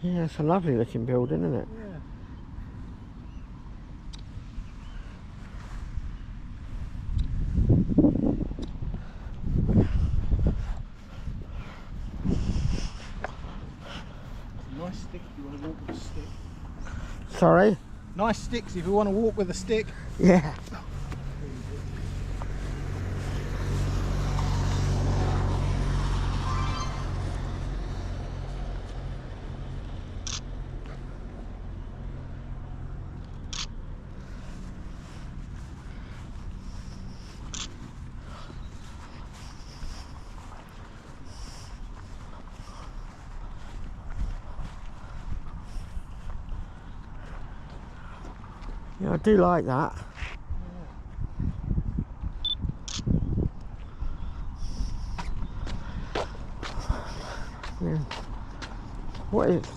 Yeah, it's a lovely looking building, isn't it? Yeah. Nice stick if you want to walk with a stick. Sorry? Nice sticks if you want to walk with a stick. Yeah. Yeah, I do like that. Yeah.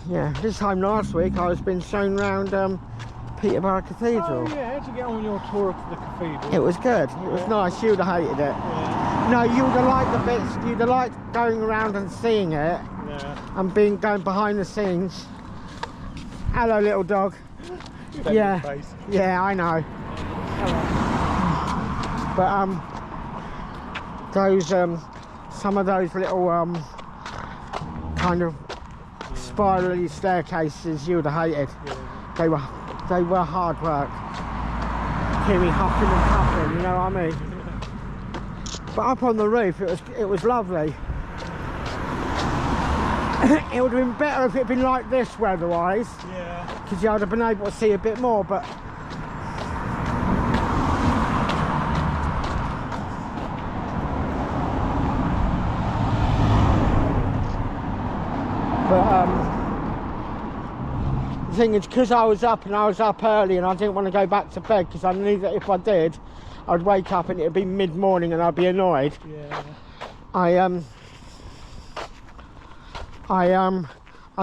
Yeah, this time last week I was being shown round Peterborough Cathedral. Oh yeah, how'd you get on your tour of the cathedral? It was good. It was nice. You'd have hated it. Yeah. No, you would have liked the bits. You'd have liked going around and seeing it, and going behind the scenes. Hello, little dog. Yeah, yeah, I know. But those some of those little kind of spirally staircases you would have hated. Yeah. They were hard work. Hear me huffing and puffing, you know what I mean? But up on the roof, it was lovely. It would have been better if it had been like this weather-wise. Yeah. Because you would have been able to see a bit more, but the thing is, because I was up early and I didn't want to go back to bed because I knew that if I did, I'd wake up and it'd be mid-morning and I'd be annoyed. Yeah. I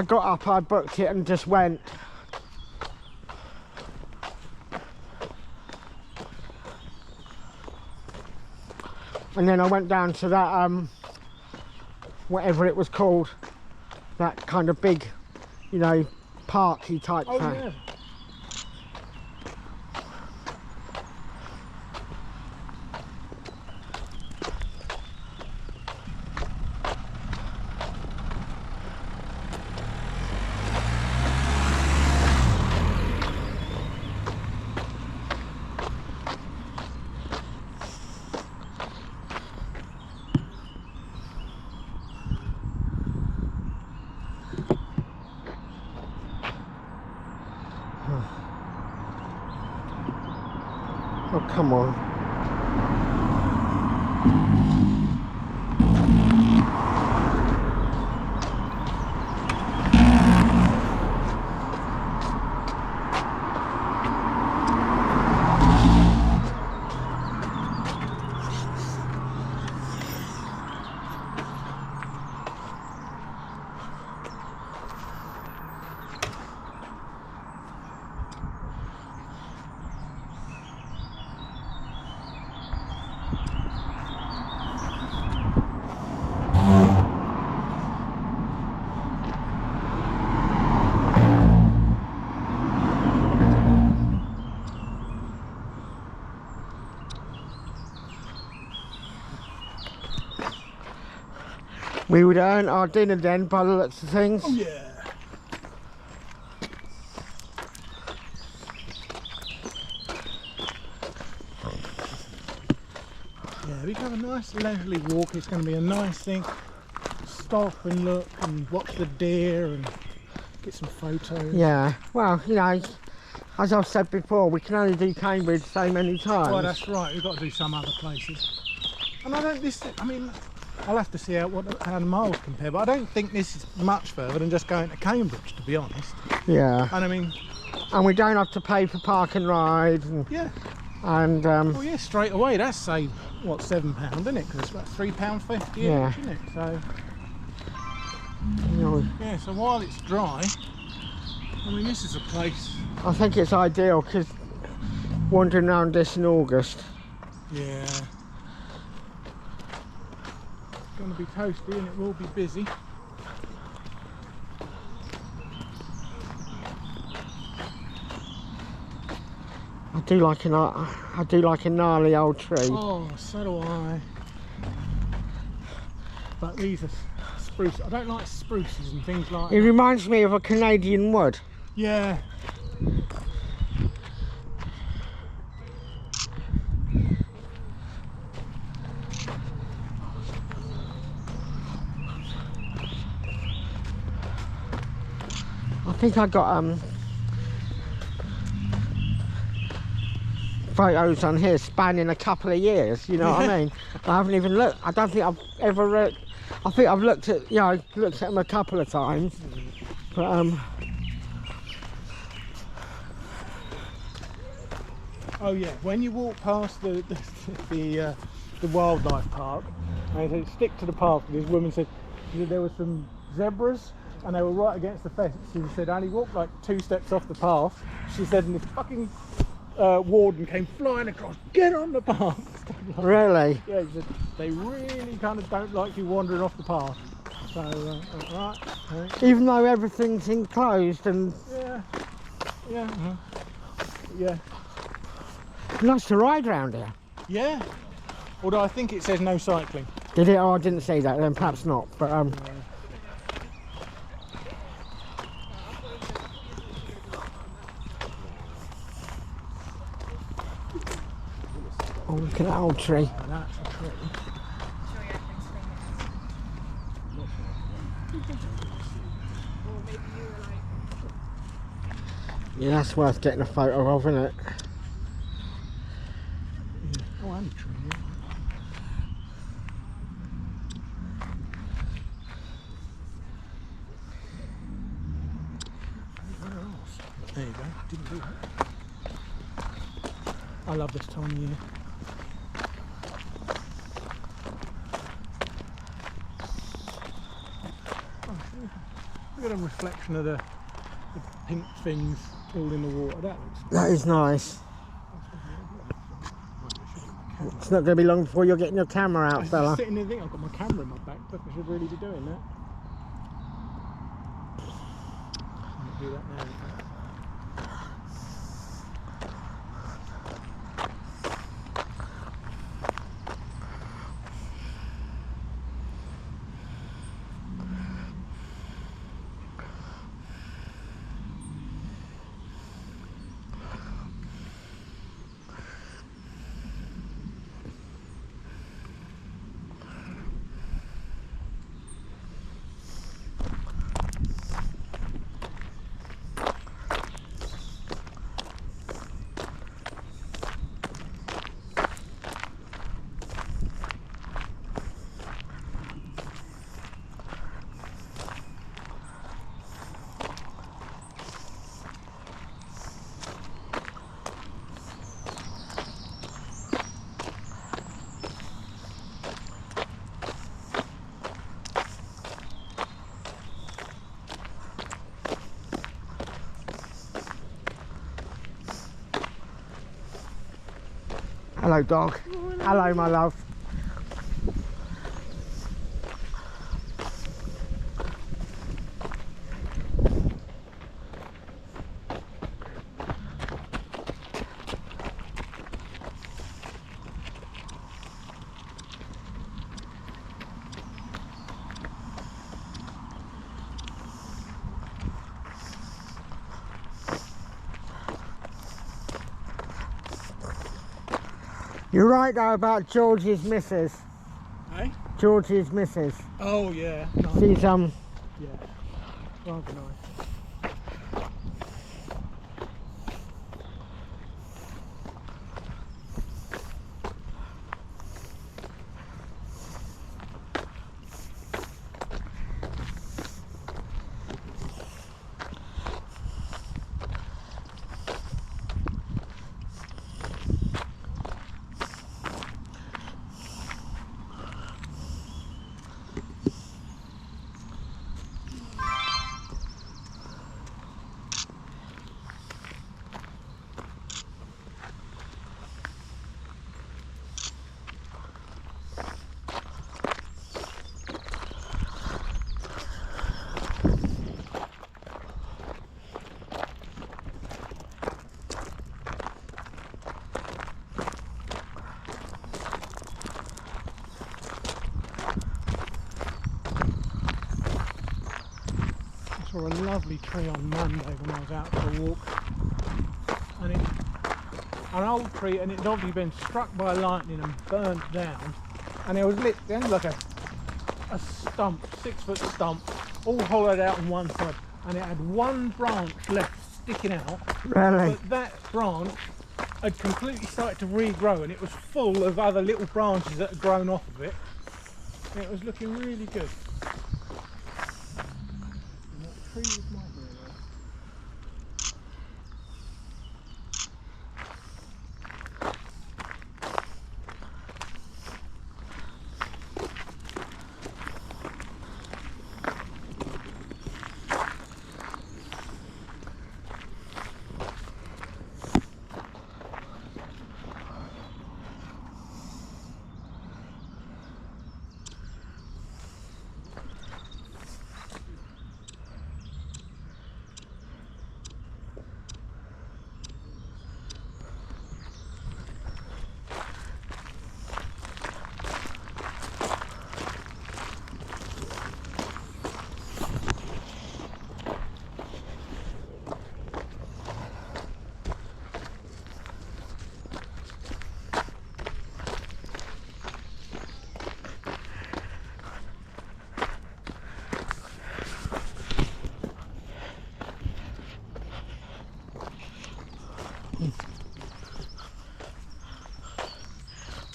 got up, I booked it and just went. And then I went down to that, whatever it was called, that kind of big, you know, parky type thing. Yeah. Oh, come on. We would earn our dinner then by the looks of things. Oh yeah. Yeah, we can have a nice leisurely walk. It's going to be a nice thing. Stop and look and watch the deer and get some photos. Yeah, well, you know, as I've said before, we can only do Cambridge so many times. Well, that's right. We've got to do some other places. And I mean, I'll have to see how the miles compare, but I don't think this is much further than just going to Cambridge, to be honest. Yeah. And I mean, and we don't have to pay for park and ride. And, yeah. And well, yeah, straight away that's say what, £7, isn't it? Because it's about £3.50 yeah. each, isn't it? So you know, yeah. So while it's dry, I mean, this is a place. I think it's ideal because wandering around this in August. Yeah. It's going to be toasty and it will be busy. I do like a gnarly old tree. Oh, so do I. But these are spruce. I don't like spruces and things like It that. reminds me of a Canadian wood. Yeah. I think I got photos on here spanning a couple of years, you know what I mean? I haven't even looked. I don't think I've ever looked. I think I've looked at, you know, looked at them a couple of times, but oh yeah, when you walk past the wildlife park, and they said stick to the path. This woman said there were some zebras and they were right against the fence. She said only walk like 2 steps off the path. She said, and this fucking warden came flying across. Get on the path. really? Yeah, he said they really kind of don't like you wandering off the path. So right, okay. Even though everything's enclosed and yeah. nice to ride round here. Yeah. Although I think it says no cycling. Did it? Oh, I didn't see that. Then perhaps not. But oh, look at that old tree. That's a tree. Yeah, that's worth getting a photo of, isn't it? Oh, and a tree. Yeah. There you go. Didn't do that. I love this time of year. Oh, look at a reflection of the pink things all in the water. That is nice. It's not going to be long before you're getting your camera out, I fella. was sitting there thinking, I've got my camera in my back, but I should really be doing that. I'll do that now. in fact. Hello, dog. Hello, my love. You're right though about George's missus. Eh? George's missus. Oh yeah. Nice. She's Yeah. Rather nice. saw a lovely tree on Monday when I was out for a walk, and it's an old tree, and it's obviously been struck by lightning and burned down, and it was lit down like a stump, 6 foot stump, all hollowed out on one side, and it had one branch left sticking out. Really? But that branch had completely started to regrow, and it was full of other little branches that had grown off of it. And it was looking really good. And that tree was my hero.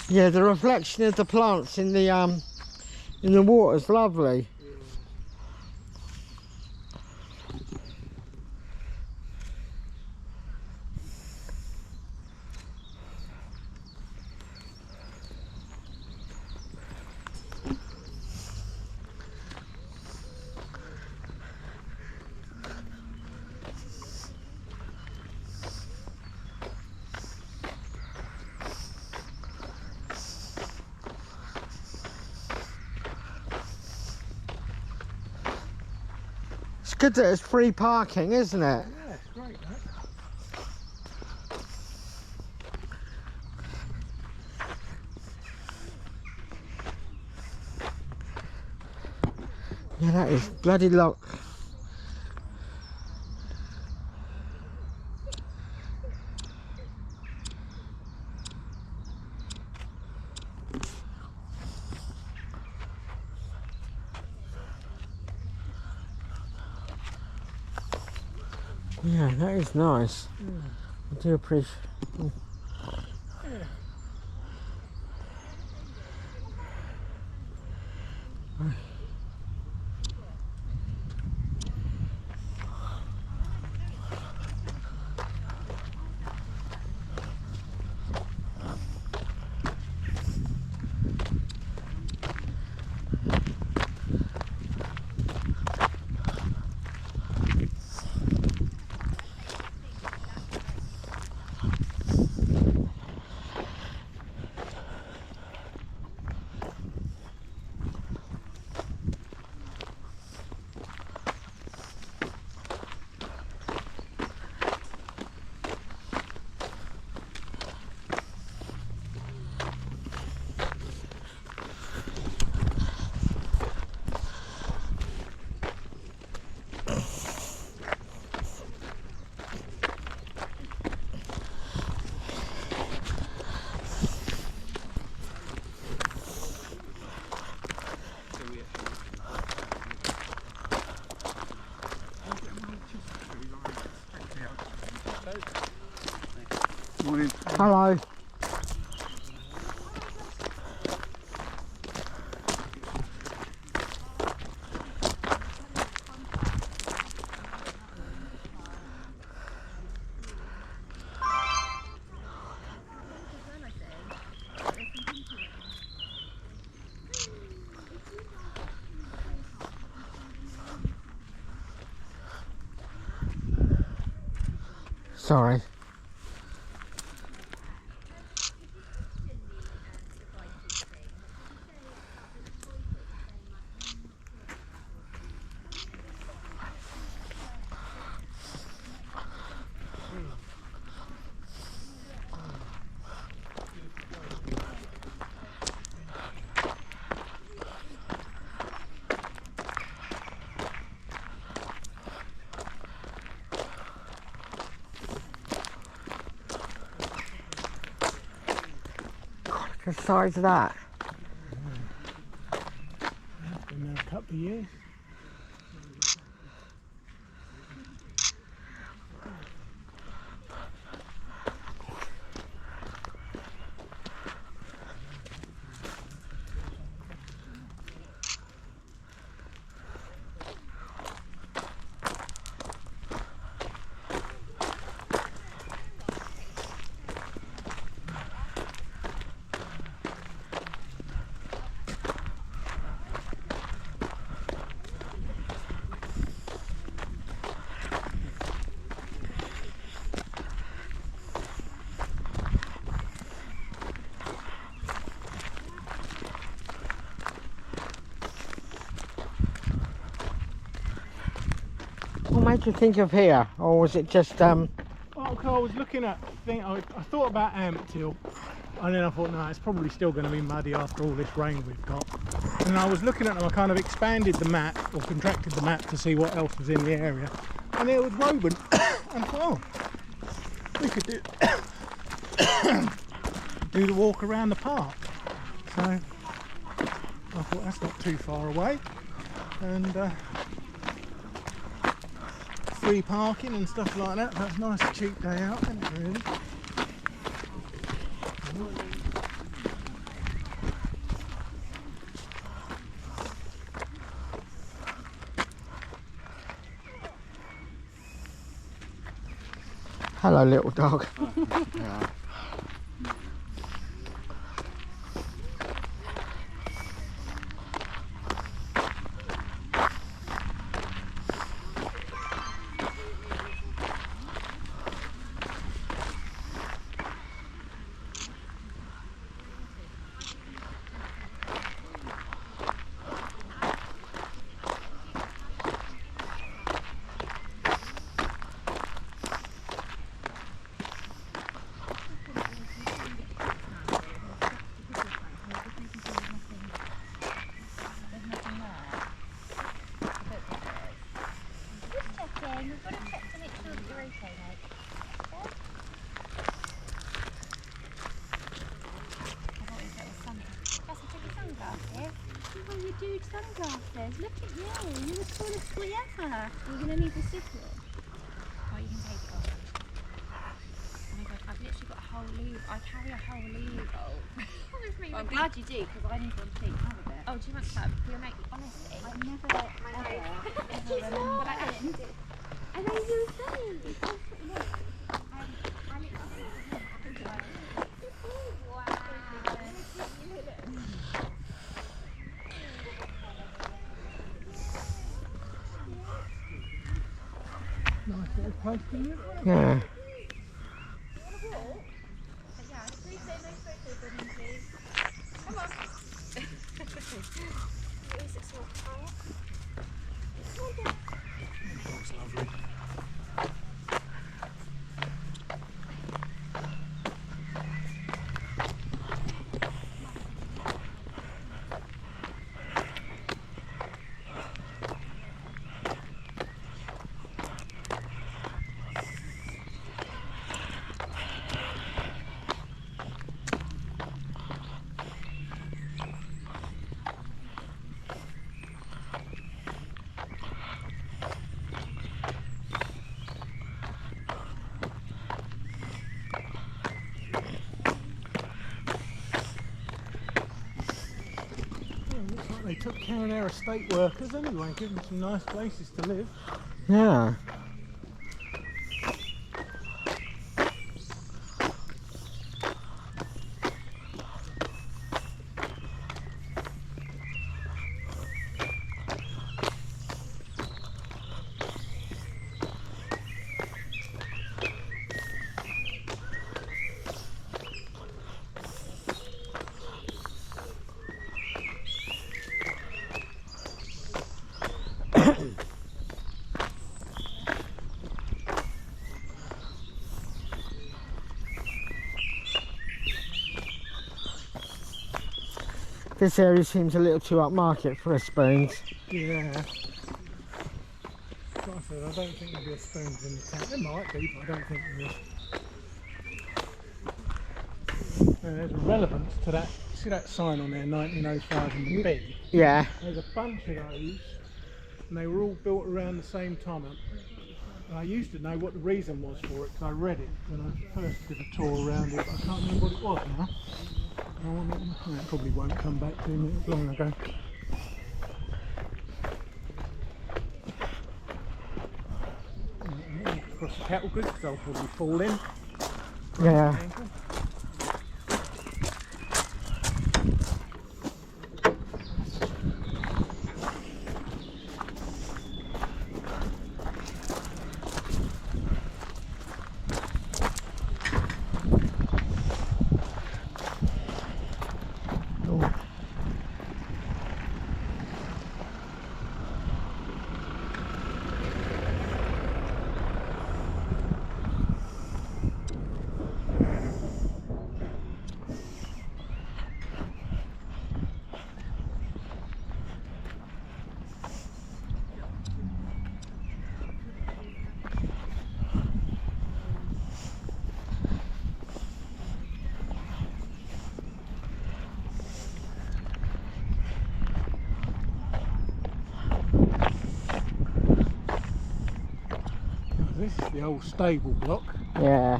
Yeah, the reflection of the plants in the water is lovely. It's good that it's free parking, isn't it? Yeah, it's great, that. Yeah, that is bloody lock. Yeah, that is nice. I do appreciate. Morning. Hello. Sorry. the size of that. It's been there a couple of years. What made you think of here, or was it just Oh, okay, I was looking at I thought about Amptill, and then I thought, no, it's probably still going to be muddy after all this rain we've got. And I was looking at them, I kind of expanded the map, or contracted the map to see what else was in the area. And there was Woburn, and I thought, oh, we could do the walk around the park. So I thought that's not too far away. And free parking and stuff like that. That's a nice cheap day out, isn't it, really? hello, little dog? Yeah. We've got to check to make sure that you're okay, mate. I thought it was sunglasses. That's a pretty sunglasses. Oh, you do sunglasses. Look at you. You're the coolest boy ever. You're going to need the signal. Oh, you can take it off. Oh my god, I've literally got a whole leaf. I carry a whole leaf. Oh. Well, I'm glad you do, because I need one to take some of it. Oh, do you want some? For your mate? Honestly, I've never remembered that. And then you were saying, Nice little place, isn't it? Yeah. That's lovely. Looks like they took care of their estate workers anyway, and give them some nice places to live. Yeah. This area seems a little too upmarket for a Spoons. Yeah. Like I said, I don't think there'll be a Spoons in the town. There might be, but I don't think there is. Now, there's a relevance to that. See that sign on there, 1905 in the B? Yeah. There's a bunch of those, and they were all built around the same time. And I used to know what the reason was for it because I read it when I first did a tour around it, but I can't remember what it was now. It probably won't come back to me, it was long ago. Across the cattle goods because I'll probably fall in. Yeah. This is the old stable block. Yeah.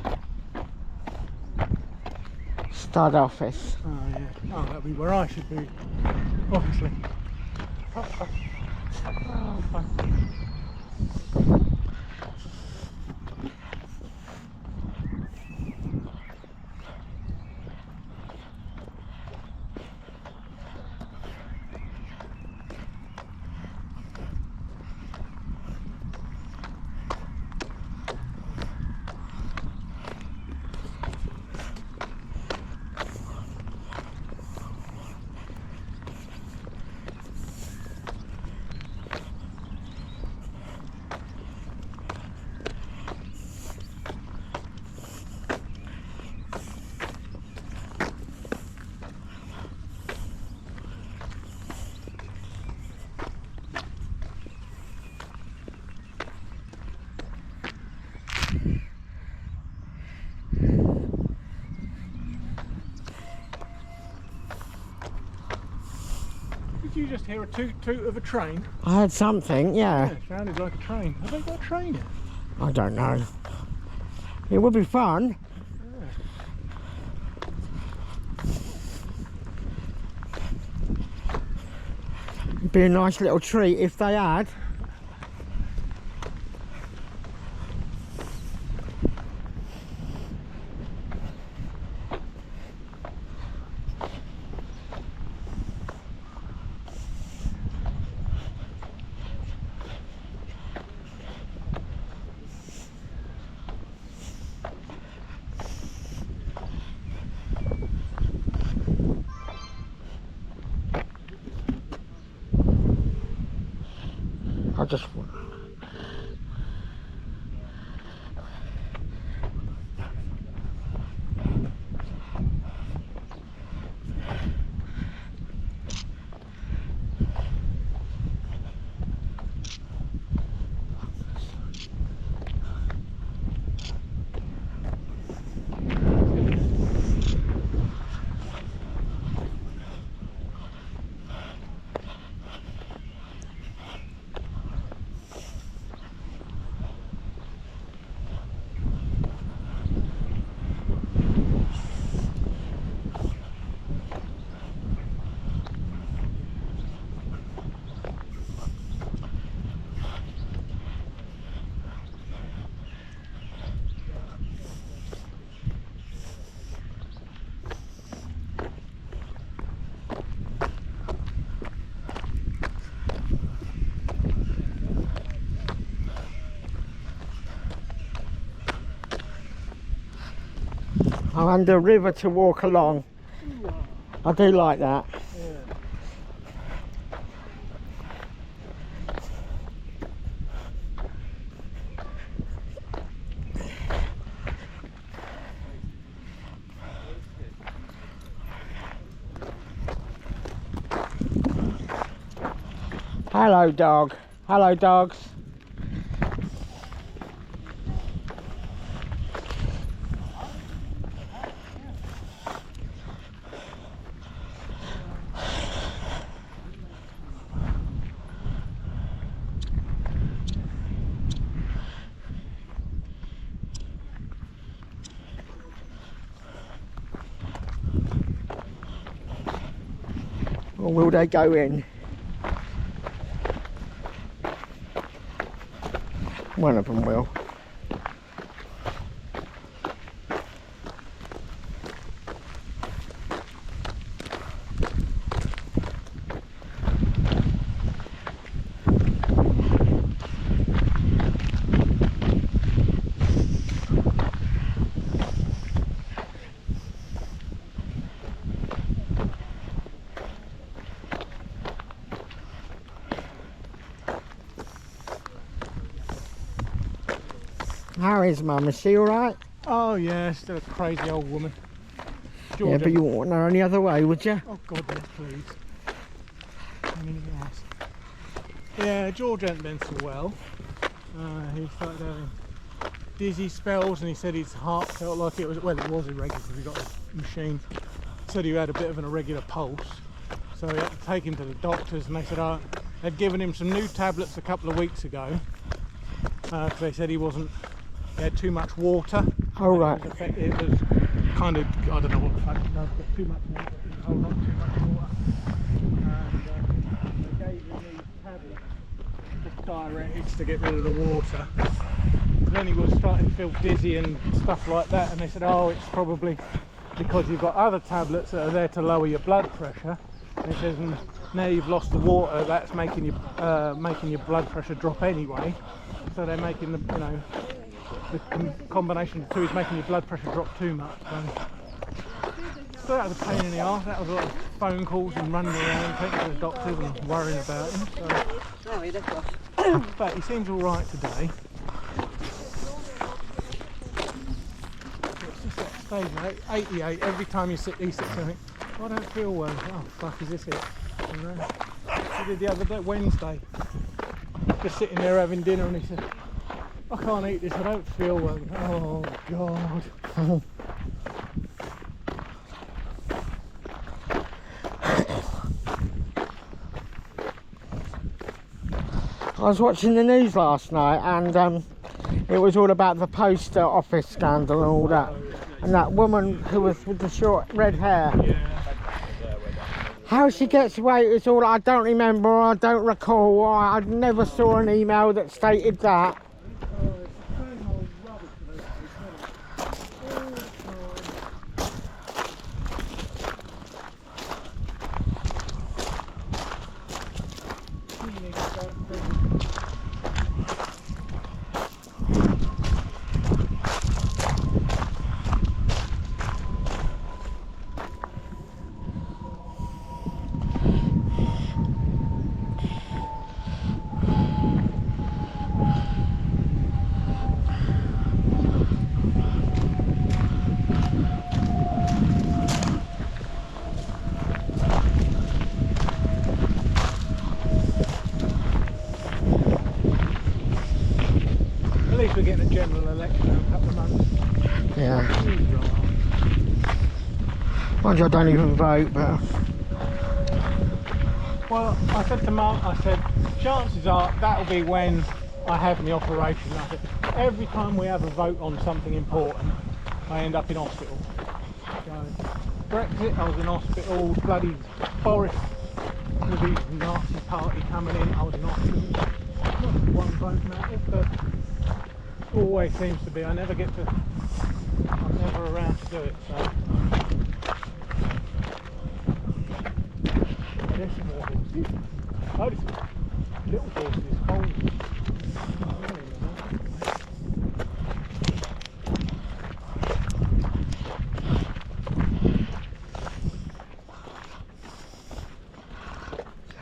Stud office. Oh yeah. Oh, that'll be where I should be, obviously. Oh, fun. Did you just hear a toot toot of a train? I heard something, yeah. Yeah, it sounded like a train. Have they got a train here? I don't know. It would be fun. It'd be a nice little treat if they had. I just I'm under a river to walk along. I do like that. Yeah. Hello, dog. Hello, dogs. Or will they go in? One of them will. How is Mum? Is she alright? Oh yeah, still a crazy old woman. Yeah, George, but you wouldn't want her any other way, would you? oh God, yes, please. I mean, yes. Yeah, George hadn't been so well. He started having dizzy spells, and he said his heart felt like it was, well, it was irregular because he got a machine. Said he had a bit of an irregular pulse, so he had to take him to the doctors, and they said they'd given him some new tablets a couple of weeks ago because they said he had too much water. Oh, right. It was kind of, I don't know what the fuck it does, but too much water, it was holding on too much water. And they gave him these tablets, just diuretics to get rid of the water. And then he was starting to feel dizzy and stuff like that, and they said, oh, it's probably because you've got other tablets that are there to lower your blood pressure. And he says, and now you've lost the water, that's making your blood pressure drop anyway. So they're making the, you know, the combination of the two is making your blood pressure drop too much. So that was a pain in the arse. That was a lot of phone calls and running around, taking to the doctors and worrying about him. So, but he seems all right today. It's just that stage, mate. 88. Every time he sits, and think, I don't feel well. Oh fuck, is this it? You know? He did the other day, Wednesday. Just sitting there having dinner, and he said, I can't eat this, I don't feel well. Oh God. I was watching the news last night, and it was all about the post office scandal and all that. And that woman who was with the short red hair. Yeah. How she gets away is all I don't remember, I don't recall. I never saw an email that stated that. We're getting a general election in a couple of months. Yeah. Mind you, I don't even vote, but... Well, I said to Mark, I said, chances are that'll be when I have my operation. I said, every time we have a vote on something important, I end up in hospital. So, Brexit, I was in hospital. Bloody Boris with his Nazi party coming in, I was in hospital. Not that one vote matters, but always seems to be. I never get to. I'm never around to do it. So. There's some more horses. Oh, this little horse is cold.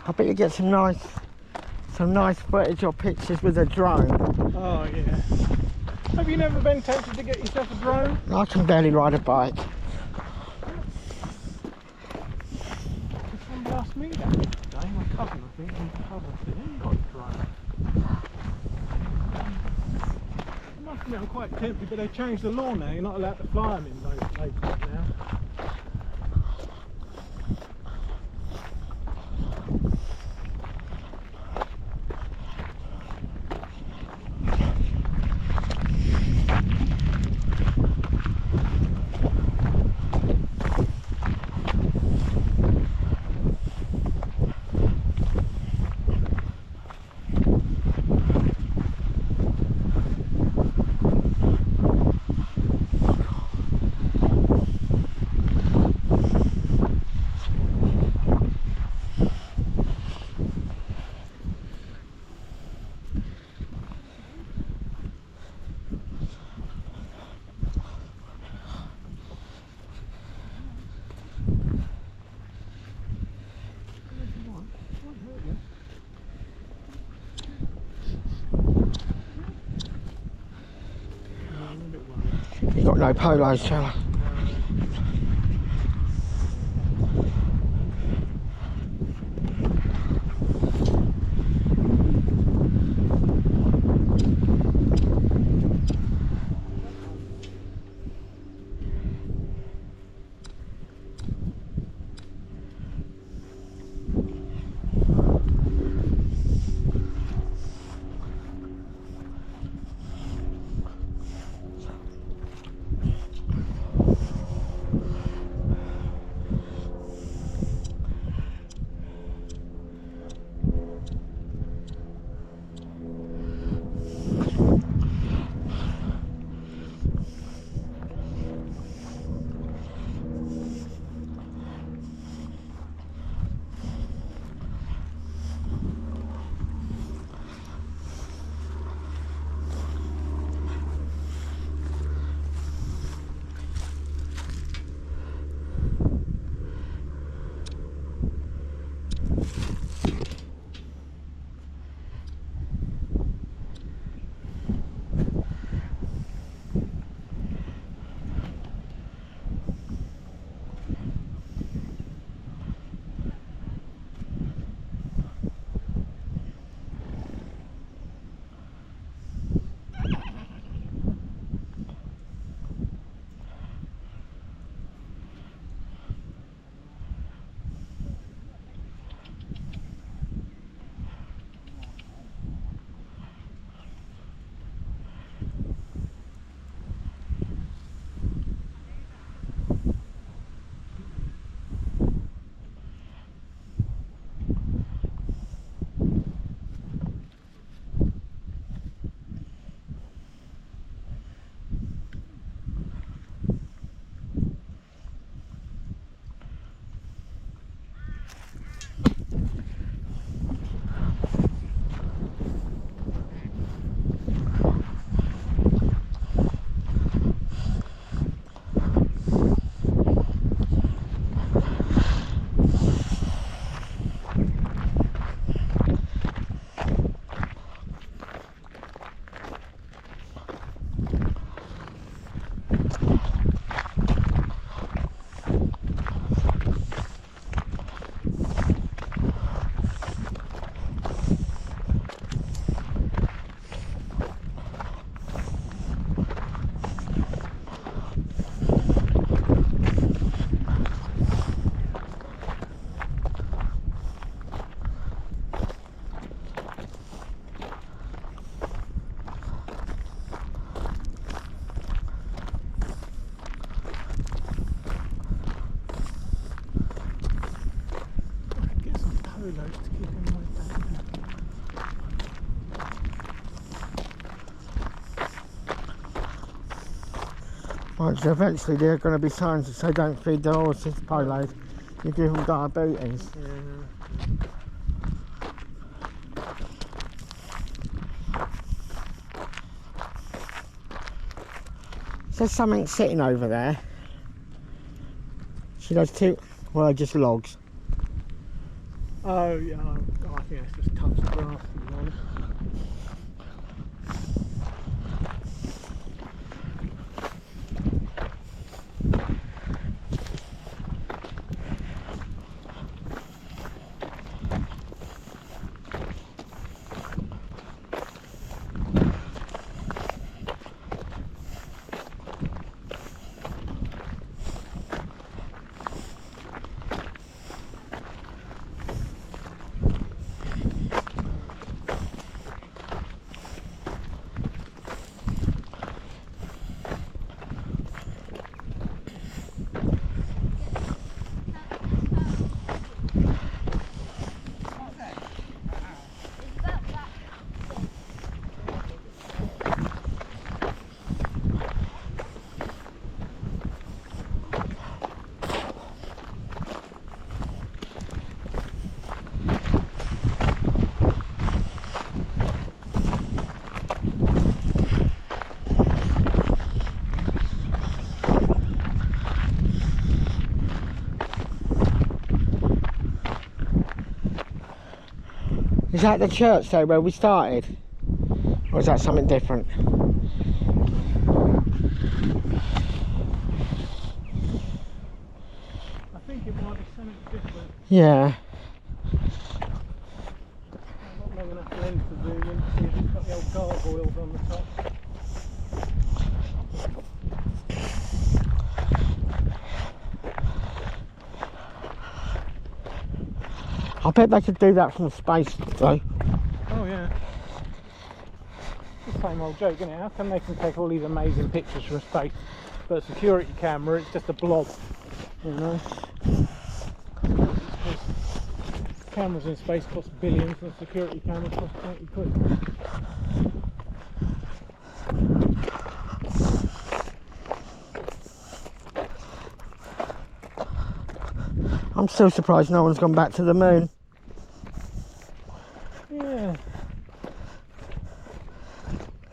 I bet you get some nice footage or pictures with a drone. Oh yeah. Have you never been tempted to get yourself a drone? I can barely ride a bike. Somebody asked me that today, my cousin I think, and my cousin said, "Have you got a drone?" I must admit I'm quite tempted, but they changed the law now, you're not allowed to fly them in those places now. got no polos, Trevor. Right, so eventually there are going to be signs that say don't feed the horses polos. You give them diabetes. There's something sitting over there. See those two? Well, they're just logs. Oh yeah, I think that's just tufts of grass, to be honest. Is that the church though where we started? Or is that something different? Yeah. Not long enough lens to zoom in to see if it's got the old gargoyles on the top. I bet they could do that from space though. Oh yeah. It's the same old joke, isn't it? How come they can take all these amazing pictures from space, but a security camera, it's just a blob, you know? Cameras in space cost billions and security cameras cost 20 quid. I'm still surprised no one's gone back to the moon. Yeah.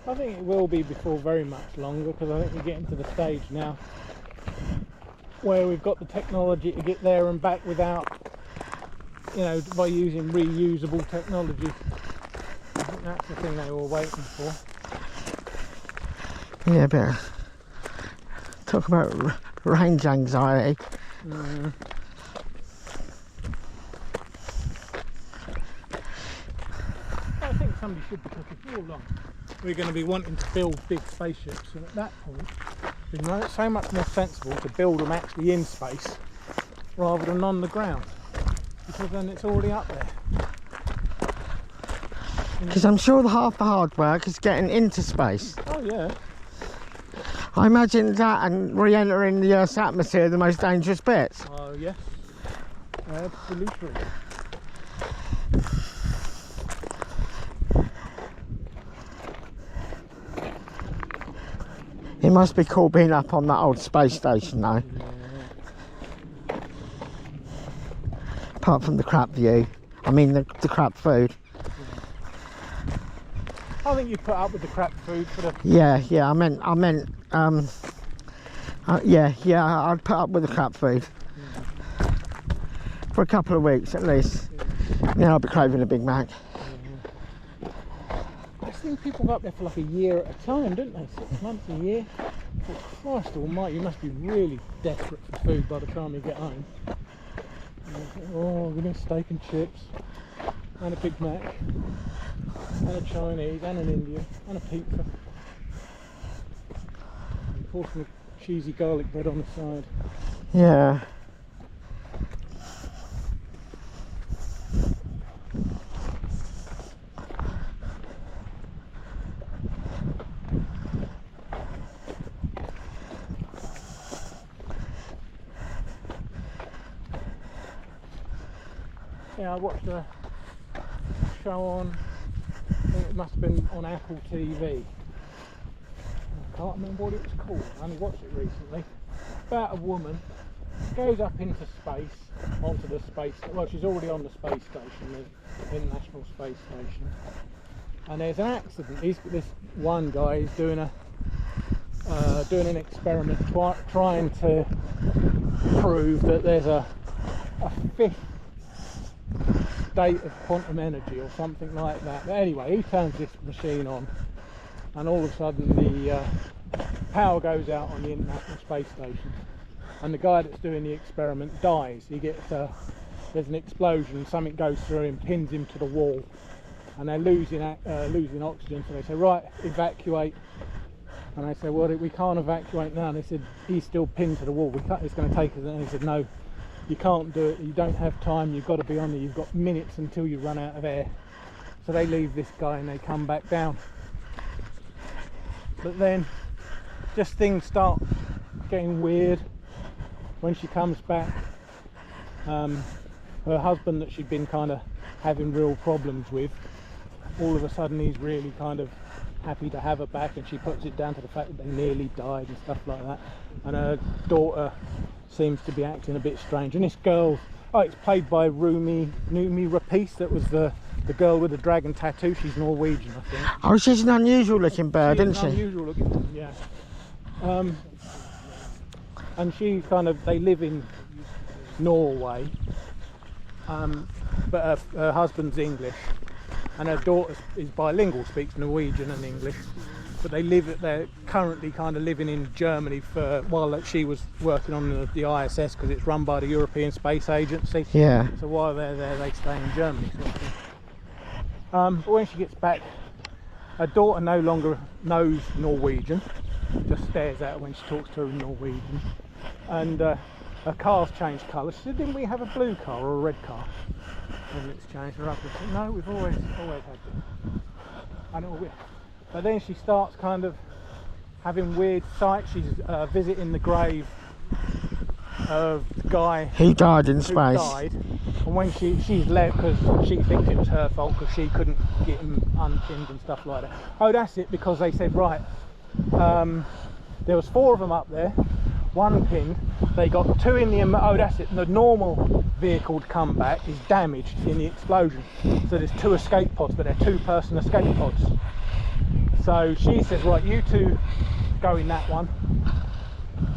I think it will be before very much longer, because I think we're getting to the stage now where we've got the technology to get there and back without, you know, by using reusable technology. I think that's the thing they were waiting for. Yeah, but talk about range anxiety. Mm. I think somebody should, because before long we're going to be wanting to build big spaceships, and at that point it's so much more sensible to build them actually in space rather than on the ground, because then it's already up there. Because I'm sure half the hard work is getting into space. Oh yeah. I imagine that and re-entering the Earth's atmosphere are the most dangerous bits. Oh yes, absolutely. It must be cool being up on that old space station though. Yeah. Apart from the crap view. I mean the crap food. I think you put up with the crap food for the... Yeah, I meant yeah, I'd put up with the crap food. For a couple of weeks at least. Then I'll be craving a Big Mac. I've seen people go up there for like a year at a time, don't they? 6 months, a year. For Christ almighty, you must be really desperate for food by the time you get home. Oh, give me a steak and chips, and a Big Mac, and a Chinese, and an Indian, and a pizza. And pour some cheesy garlic bread on the side. Yeah. Yeah, I watched a show on, I think it must have been on Apple TV. I can't remember what it was called, I only watched it recently. About a woman goes up into space, onto the space, well she's already on the space station, the International Space Station. And there's an accident. This one guy is doing an experiment trying to prove that there's a fifth state of quantum energy or something like that. But anyway, he turns this machine on and all of a sudden the power goes out on the International Space Station, and the guy that's doing the experiment dies. He gets there's an explosion, something goes through him, pins him to the wall, and they're losing oxygen, so they say, right, evacuate. And they say, well, we can't evacuate now. And they said, he's still pinned to the wall, it's going to take us. And he said, no, you can't do it, you don't have time, you've got to be on there, you've got minutes until you run out of air. So they leave this guy and they come back down. But then just things start getting weird when she comes back. Her husband that she'd been kind of having real problems with, all of a sudden he's really kind of happy to have her back, and she puts it down to the fact that they nearly died and stuff like that. And her daughter seems to be acting a bit strange, and this girl, it's played by Numi Rapace, that was the girl with the dragon tattoo. She's Norwegian, I think. Oh, she's an unusual looking bird, isn't she? Unusual looking one, yeah. And she they live in Norway, but her husband's English, and her daughter is bilingual, speaks Norwegian and English. but they're currently kind of living in Germany while she was working on the ISS, because it's run by the European Space Agency. Yeah. So while they're there, they stay in Germany, sort of thing. But when she gets back, her daughter no longer knows Norwegian, just stares at her when she talks to her in Norwegian. And her car's changed colour. She said, didn't we have a blue car or a red car? And it's changed. Her husband said, no, we've always had this. But then she starts kind of having weird sights. She's visiting the grave of the guy He died in who space. died. And when she's left because she thinks it was her fault because she couldn't get him unpinned and stuff like that. Oh, that's it, because they said, right, there was 4 of them up there, 1 pinned. They got 2 in the, oh, that's it, the normal vehicle to come back is damaged in the explosion. So there's 2 escape pods, but they're 2-person escape pods. So she says, right, you 2 go in that one.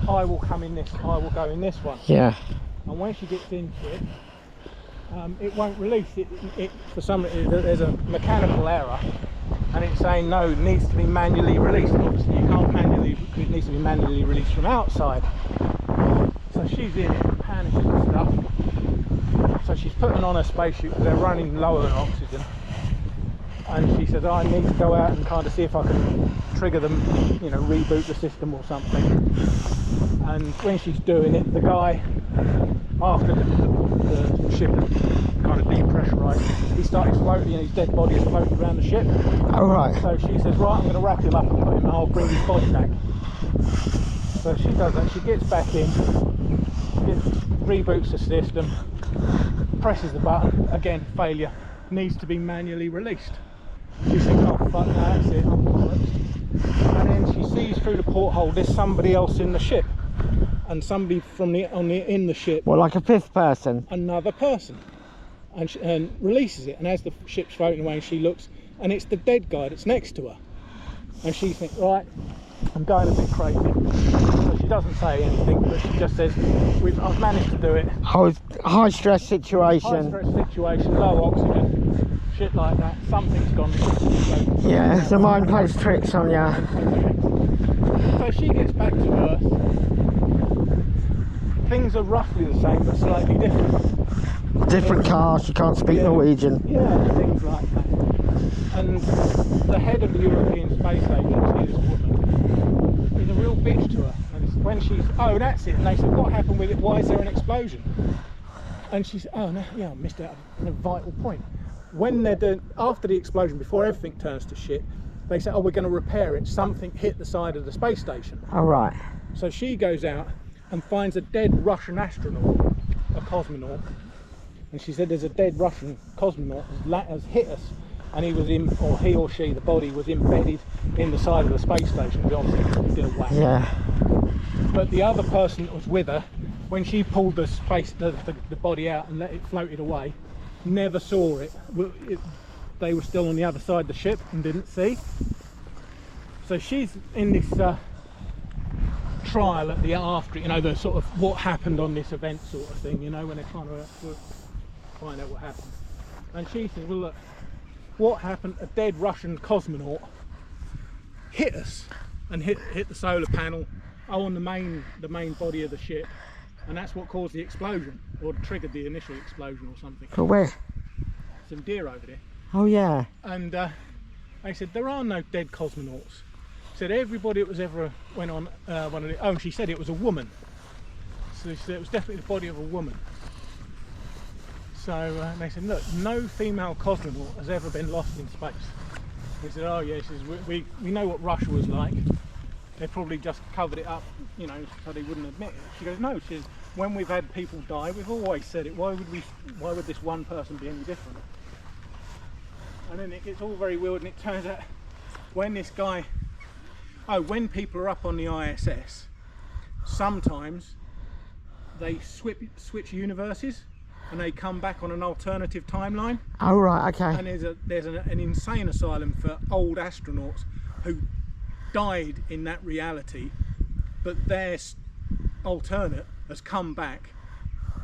I will come in this, I will go in this one. Yeah. And when she gets into it, it won't release it. For some reason, there's a mechanical error, and it's saying no, it needs to be manually released. And obviously, you can't manually, because it needs to be manually released from outside. So she's in it, panicking and stuff. So she's putting on her spacesuit because they're running low on oxygen. And she says, I need to go out and kind of see if I can trigger them, you know, reboot the system or something. And when she's doing it, the guy, after the ship kind of depressurised, he started floating, and his dead body is floating around the ship. Oh, right. So she says, right, I'm going to wrap him up and put him, and I'll bring his body back. So she does that, she gets back in, reboots the system, presses the button, again, failure, needs to be manually released. She thinks, oh fuck, no, that's it, I'm bollocks. And then she sees through the porthole there's somebody else in the ship, and somebody from in the ship. Well, like a 5th person. Another person, and releases it. And as the ship's floating away, she looks, and it's the dead guy that's next to her. And she thinks, right, I'm going a bit crazy. So she doesn't say anything, but she just says, I've managed to do it. High stress situation. High stress situation, low oxygen, shit like that. Something's gone. Yeah, the mind plays tricks on you. So she gets back to Earth. Things are roughly the same, but slightly different. Different car, she can't speak Norwegian. Yeah, things like that. And the head of the European Space Agency, this woman, is a real bitch to her. And it's when she's, oh, that's it. And they said, what happened with it? Why is there an explosion? And she said, oh, no, yeah, I missed out a vital point. When they're doing, after the explosion, before everything turns to shit, they say, oh, we're going to repair it. Something hit the side of the space station. Oh, right. So she goes out and finds a dead Russian astronaut, a cosmonaut. And she said, there's a dead Russian cosmonaut has hit us. And he was in, or he or she, the body was embedded in the side of the space station. We obviously did a whack. Yeah. But the other person that was with her, when she pulled the body out and let it floated away, never saw it. They were still on the other side of the ship and didn't see. So she's in this trial at the after, you know, the sort of what happened on this event sort of thing, you know, when they're trying to find out what happened. And she says, well, look, what happened? A dead Russian cosmonaut hit us and hit the solar panel on the main body of the ship, and that's what caused the explosion, or triggered the initial explosion or something. But where? Some deer over there. Oh, yeah. And they said there are no dead cosmonauts. Said everybody that was ever went on one of the, oh, and she said it was a woman. So she said it was definitely the body of a woman. So they said, look, no female cosmonaut has ever been lost in space. He said, oh yes, we know what Russia was like. They probably just covered it up, you know, so they wouldn't admit it. She goes, no, she says, when we've had people die, we've always said it. Why would this one person be any different? And then it gets all very weird, and it turns out when this guy, when people are up on the ISS, sometimes they switch universes and they come back on an alternative timeline. Oh, right, okay. And there's an insane asylum for old astronauts who died in that reality, but their alternate has come back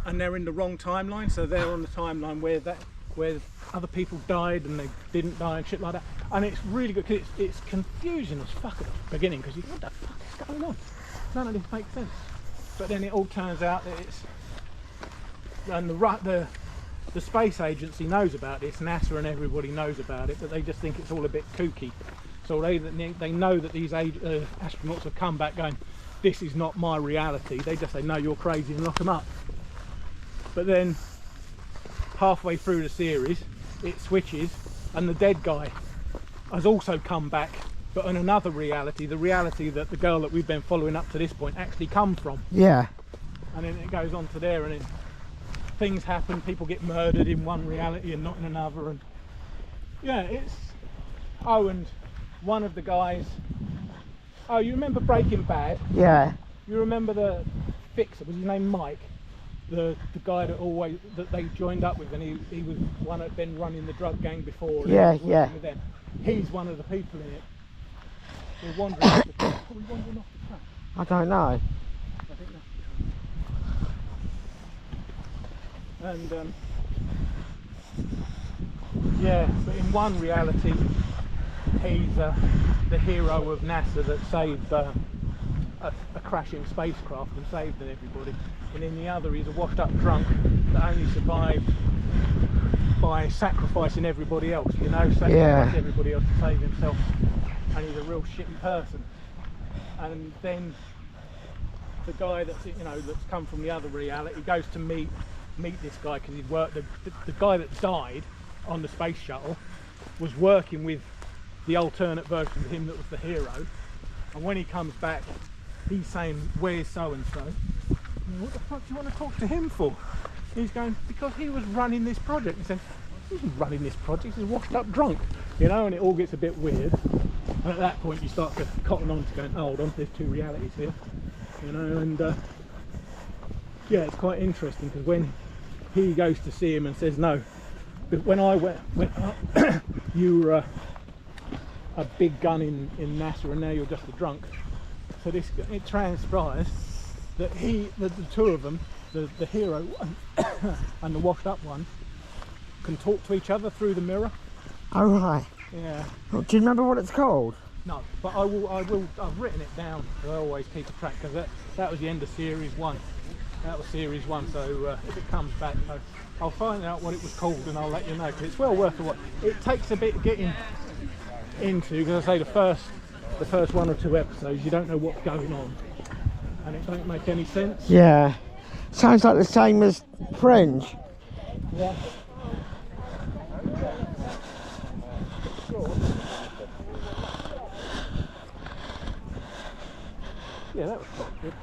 and they're in the wrong timeline, so they're on the timeline where other people died and they didn't die and shit like that. And it's really good because it's confusing as fuck at the beginning because you think, what the fuck is going on? None of this makes sense. But then it all turns out that it's, and the space agency knows about this, NASA and everybody knows about it, but they just think it's all a bit kooky. So they know that these astronauts have come back going, this is not my reality. They just say, no, you're crazy, and lock them up. But then halfway through the series, it switches, and the dead guy has also come back, but in another reality, the reality that the girl that we've been following up to this point actually come from. Yeah. And then it goes on to there, and then things happen, people get murdered in one reality and not in another, and yeah, it's... Oh, and one of the guys... Oh, you remember Breaking Bad? Yeah. You remember the fixer, was his name Mike? The guy that they joined up with, and he was one that had been running the drug gang before. And Yeah, he was yeah. with them. He's one of the people in it. We're wandering off the track. Are we wandering off the track? I don't know. I think that's... And yeah, but in one reality, he's the hero of NASA that saved a crashing spacecraft and saved everybody. And in the other, he's a washed up drunk that only survived by sacrificing everybody else, you know, sacrificing everybody else to save himself. And he's a real shitty person. And then the guy that's, you know, that's come from the other reality goes to meet this guy because he'd worked. The guy that died on the space shuttle was working with the alternate version of him that was the hero. And when he comes back, he's saying, where's so and so? What the fuck do you want to talk to him for? He's going, because he was running this project. He said, he wasn't running this project, he's washed up drunk, you know, and it all gets a bit weird. And at that point you start to cotton on to going, oh, hold on, there's two realities here, you know. And yeah, it's quite interesting because when he goes to see him and says, no, but when I went up, you were a big gun in NASA and now you're just a drunk. So this, it transpires that the two of them, the hero one and the washed up one, can talk to each other through the mirror. Oh right. Yeah. Do you remember what it's called? No, but I will. I've written it down. So I always keep a track because that was the end of series 1. That was series 1. So if it comes back, I'll find out what it was called and I'll let you know. Because it's well worth a watch. It takes a bit getting into because I say the first 1 or 2 episodes you don't know what's going on and it don't make any sense. Yeah. Sounds like the same as Fringe. Yeah. Yeah, that was quite good.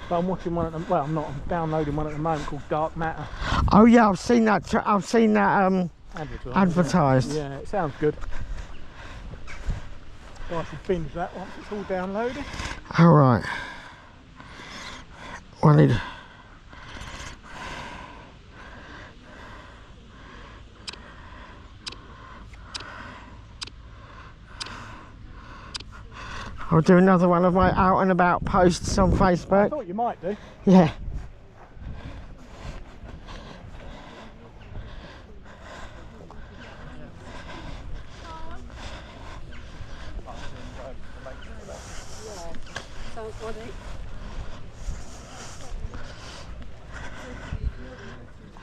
But I'm watching one at the, well, I'm not. I'm downloading one at the moment called Dark Matter. Oh yeah, I've seen that. Advertised. Yeah, it sounds good. So I should binge that once it's all downloaded. All right. Well, I need. I'll do another one of my out and about posts on Facebook. I thought you might do. Yeah.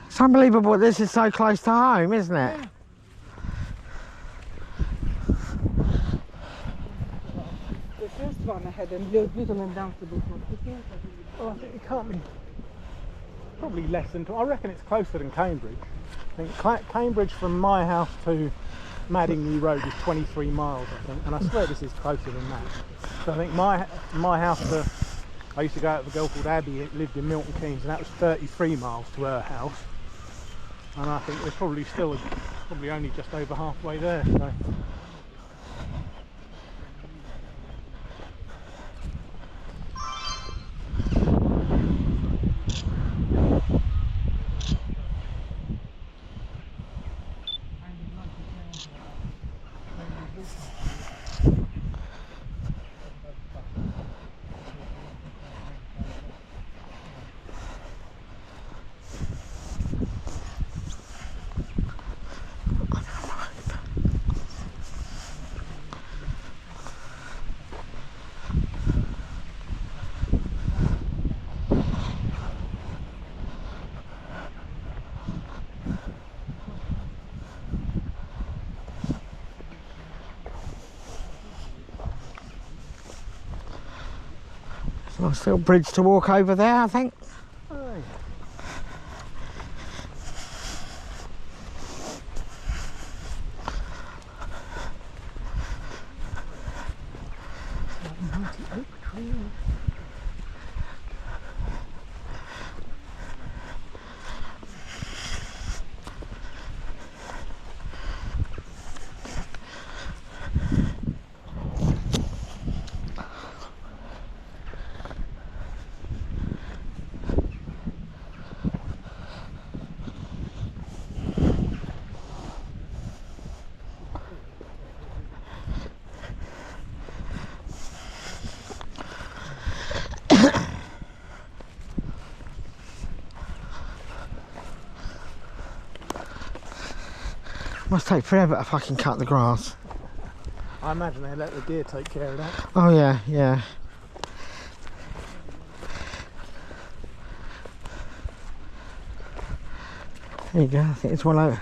It's unbelievable this is so close to home, isn't it? Yeah. The first one I had a little and down to this one. Well, I think it can't be. Probably less than. I reckon it's closer than Cambridge. I think Cambridge from my house to Madingley Road is 23 miles, I think, and I swear this is closer than that. So I think my house to. I used to go out with a girl called Abby that lived in Milton Keynes, and that was 33 miles to her house. And I think we're probably only just over halfway there. So. Nice little bridge to walk over there, I think. Aye. Mighty oak tree. Must take forever to fucking cut the grass. I imagine they let the deer take care of that. Oh yeah, yeah. There you go, I think it's one over.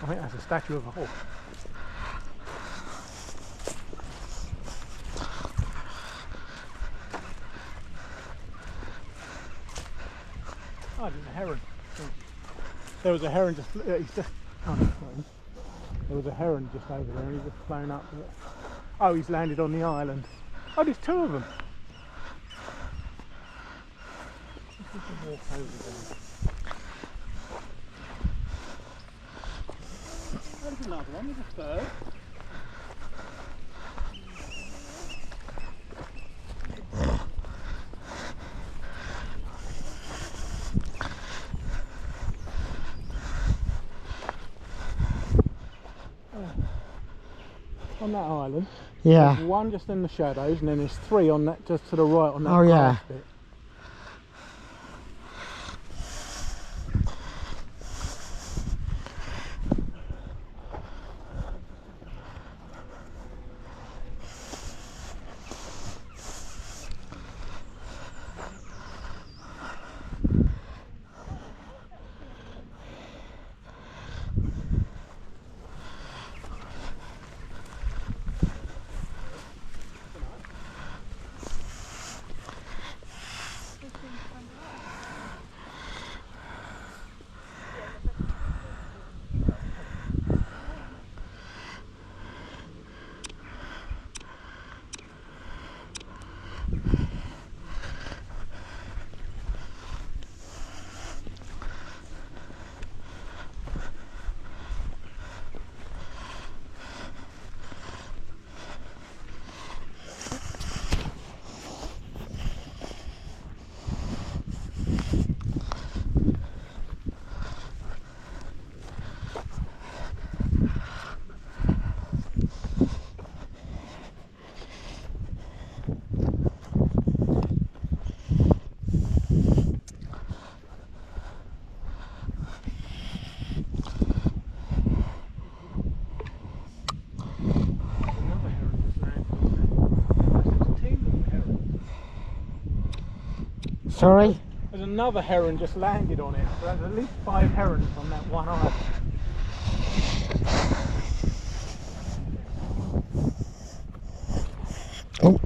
I think that's a statue of a horse. Oh, there's a heron. There was a heron just. He's just. Oh, no, sorry. There was a heron just over there, and he's just flown up. Oh, he's landed on the island. Oh, there's two of them. Let's just walk over there. There's another one. There's a third. On that island, Yeah. there's one just in the shadows, and then there's three on that just to the right on that Oh, yeah. grass bit. Sorry? There's another heron just landed on it. So there's at least 5 herons on that one island. Oh.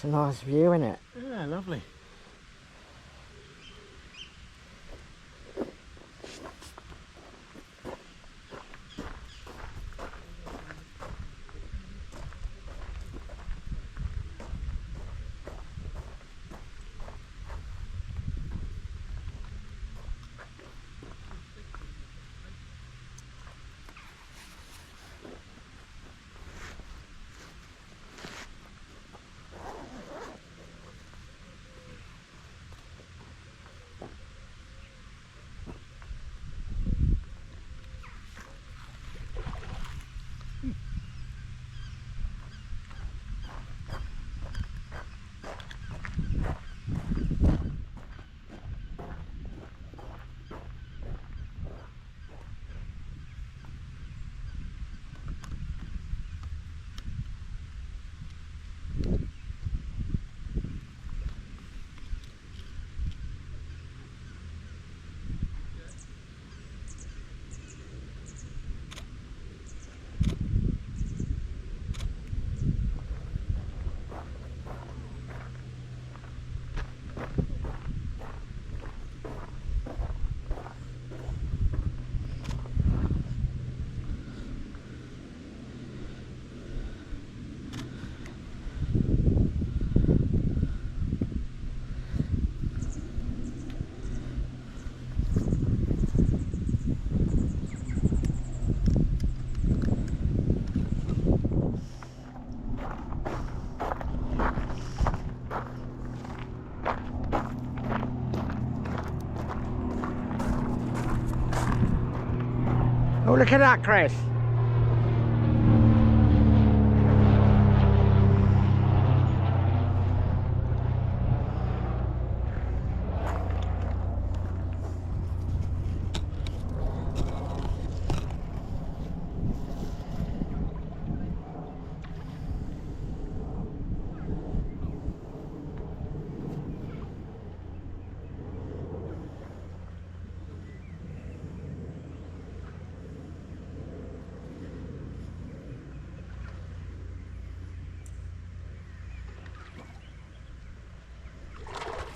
a nice view, isn't it? Yeah, lovely. Oh, look at that, Chris.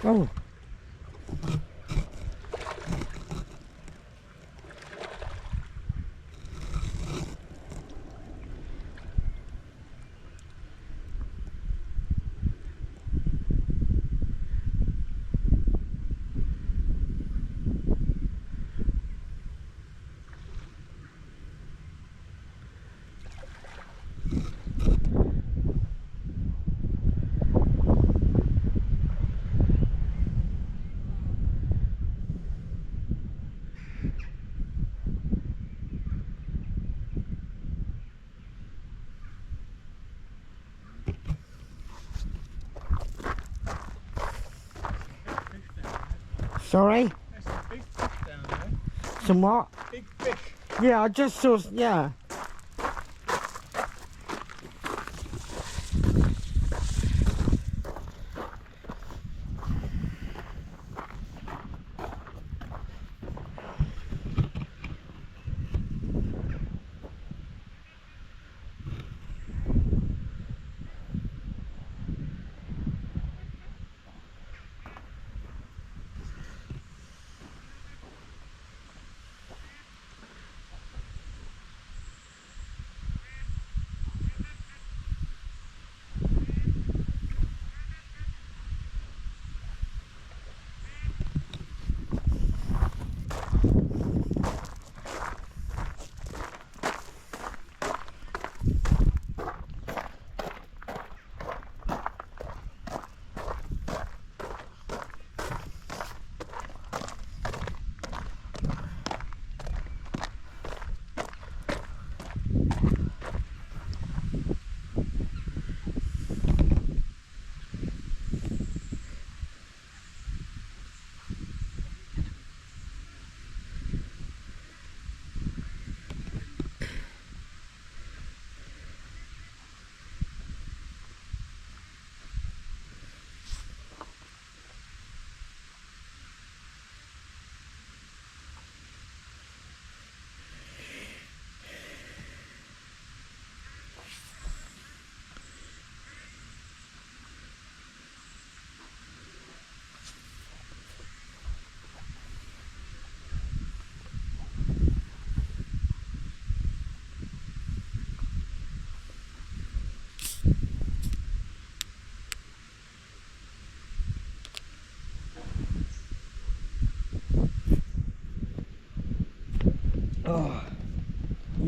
Oh. Sorry? There's some big fish down there. Some what? Big fish. Yeah, I just saw, yeah.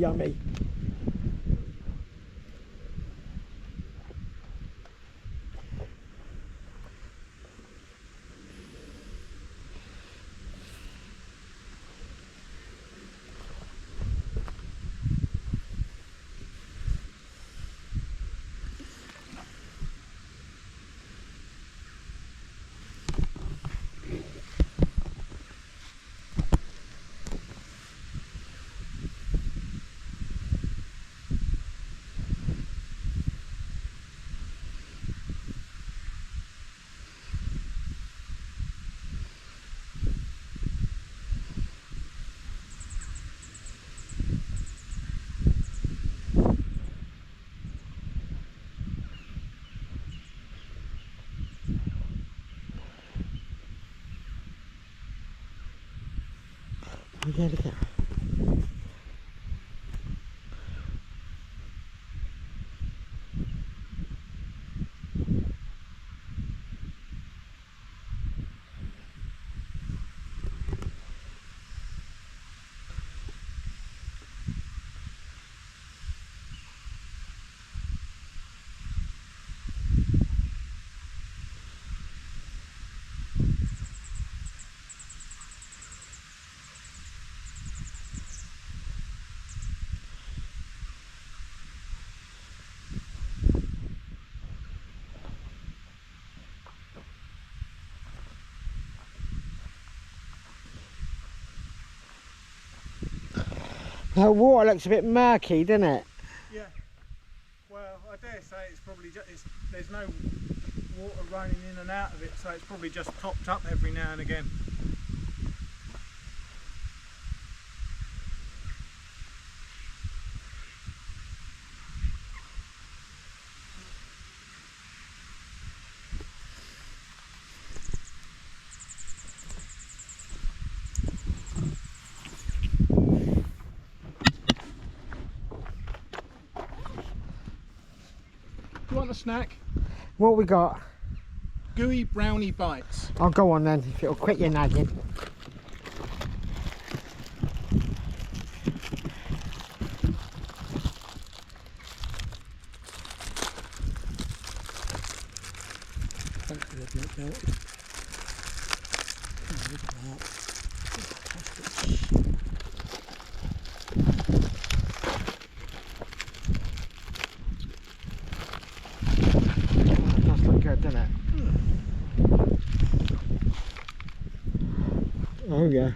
yummy. Yeah, look at that. That water looks a bit murky, doesn't it? Yeah. Well, I dare say it's probably just there's no water running in and out of it, so it's probably just topped up every now and again. Do you want a snack? What we got? Gooey brownie bites. I'll go on then, if it'll quit your nagging. Thanks for the milk belt. Oh, look at that. Fantastic. That does look good, doesn't it? Oh yeah.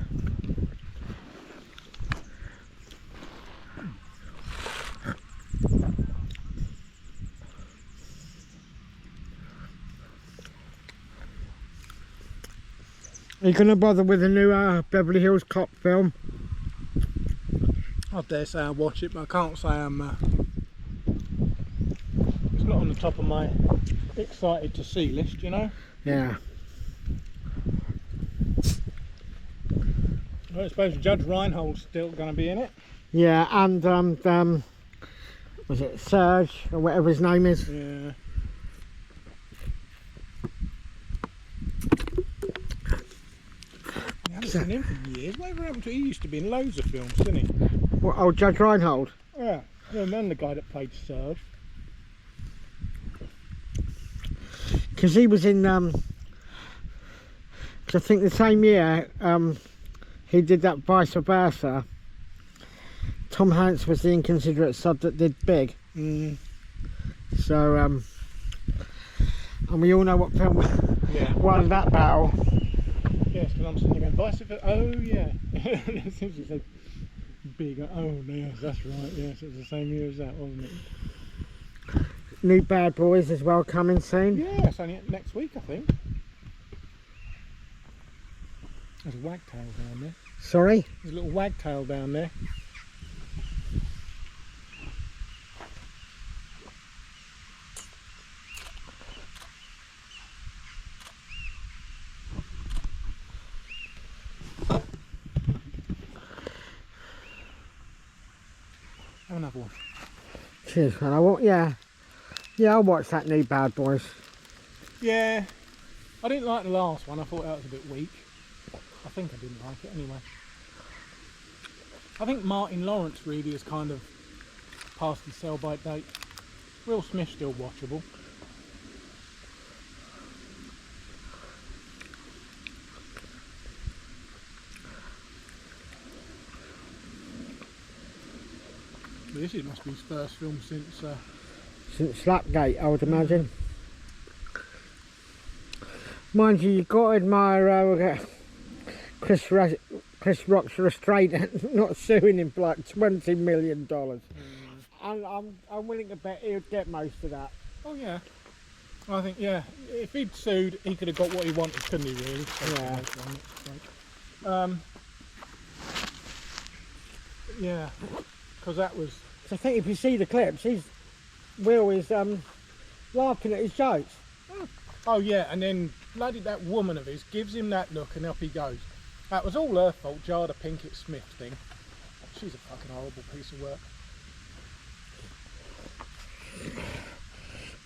Are you going to bother with the new Beverly Hills Cop film? I dare say I'll watch it, but I can't say I'm it's not on the top of my excited to see list, you know. Yeah. Well, I suppose Judge Reinhold's still going to be in it. Yeah, and was it Serge or whatever his name is? Yeah. I haven't seen him for years. Whatever happened to him? He used to be in loads of films, didn't he? What, old Judge Reinhold? Yeah. I remember the guy that played Serge. Because he was in, cause I think the same year he did that Vice Versa. Tom Hanks was the inconsiderate sod that did Big. Mm. So, and we all know what film won that battle. Yes, because I'm sitting there going, Vice Versa. Oh, yeah. As soon as you said Big, oh, yes, that's right. Yes, it was the same year as that, wasn't it? New Bad Boys as well coming soon. Yeah, it's only next week, I think. There's a wagtail down there. Sorry? There's a little wagtail down there. Have another one. Cheers, man. I'll watch that new Bad Boys. Yeah, I didn't like the last one. I thought that was a bit weak. I think I didn't like it anyway. I think Martin Lawrence really has kind of passed his sell-by date. Will Smith's still watchable. But this must be his first film since Slapgate, I would imagine. Mind you, you've got to admire Chris Rock's restraint not suing him for like $20 million. And I'm willing to bet he would get most of that. Oh yeah. I think, yeah, if he'd sued, he could have got what he wanted, couldn't he, really? Yeah. Yeah, because that was... So I think if you see the clips, Will is laughing at his jokes. Oh yeah, and then bloody that woman of his gives him that look and up he goes. That was all her fault, Jada Pinkett Smith thing. She's a fucking horrible piece of work.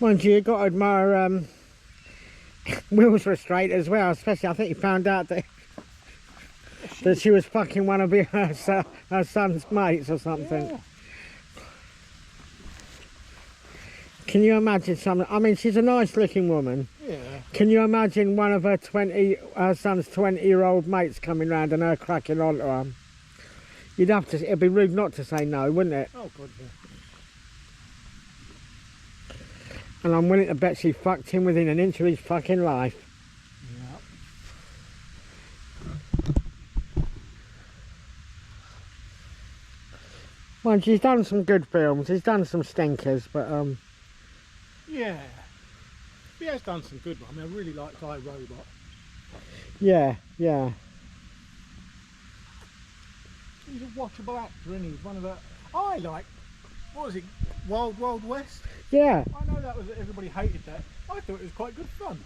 Mind you, you've got to admire Will's restraint as well, especially I think he found out that she was fucking one of her son's mates or something. Yeah. Can you imagine something? I mean, she's a nice looking woman. Yeah. Can you imagine one of her son's 20-year-old mates coming round and her cracking onto him? You'd have to, it'd be rude not to say no, wouldn't it? Oh god, yeah. And I'm willing to bet she fucked him within an inch of his fucking life. Yeah. Well, she's done some good films. He's done some stinkers, but Yeah. He has done some good ones. I mean, I really liked iRobot. yeah. He's a watchable actor, isn't he? He's one of the... I like... What was it? Wild Wild West? Yeah. I know that was... Everybody hated that. I thought it was quite good fun.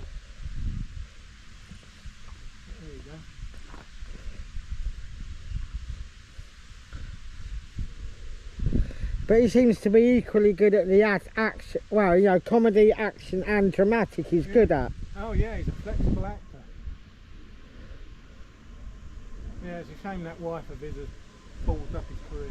There you go. But he seems to be equally good at the action. Well, you know, comedy, action, and dramatic. He's good at. Oh yeah, he's a flexible actor. Yeah, it's a shame that wife of his has ballsed up his career.